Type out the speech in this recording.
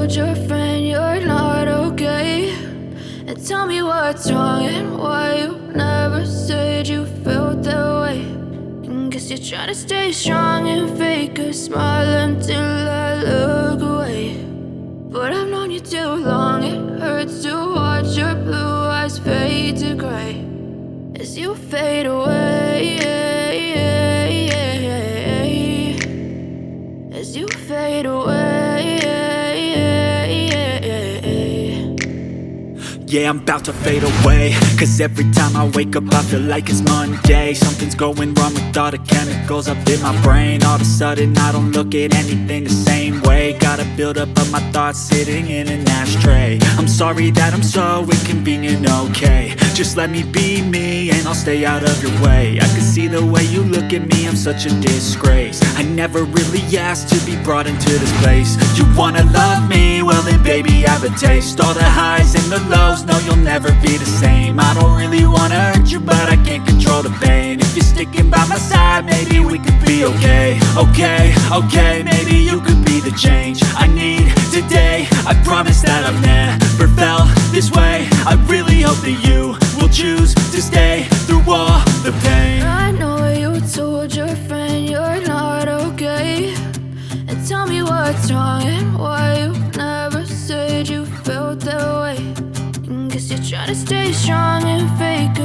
told your friend you're not okay, and tell me what's wrong and why you never said you felt that way. And guess you're trying to stay strong and fake a smile until I look away. But I've known you too long, it hurts to watch your blue eyes fade to gray as you fade away, as you fade away. Yeah, I'm about to fade away, cause every time I wake up I feel like it's Monday. Something's going wrong with all the chemicals up in my brain. All of a sudden I don't look at anything the same way. Got a build up of my thoughts sitting in an ashtray. I'm sorry that I'm so inconvenient, okay. Just let me be me and I'll stay out of your way. I can see the way you look at me, I'm such a disgrace. I never really asked to be brought into this place. You wanna love me? Well then baby have a taste. All the highs and the lows, no you'll never be the same. I don't really wanna hurt you but I can't control the pain. If you're sticking by my side, maybe we could be okay. Okay, maybe you could be the change I need today. I promise that I've never felt this way. I really hope that you will choose to stay through all the pain. I know you told your friend you're not okay, and tell me what's wrong and why you never said you felt that way. And guess you're trying to stay strong and fake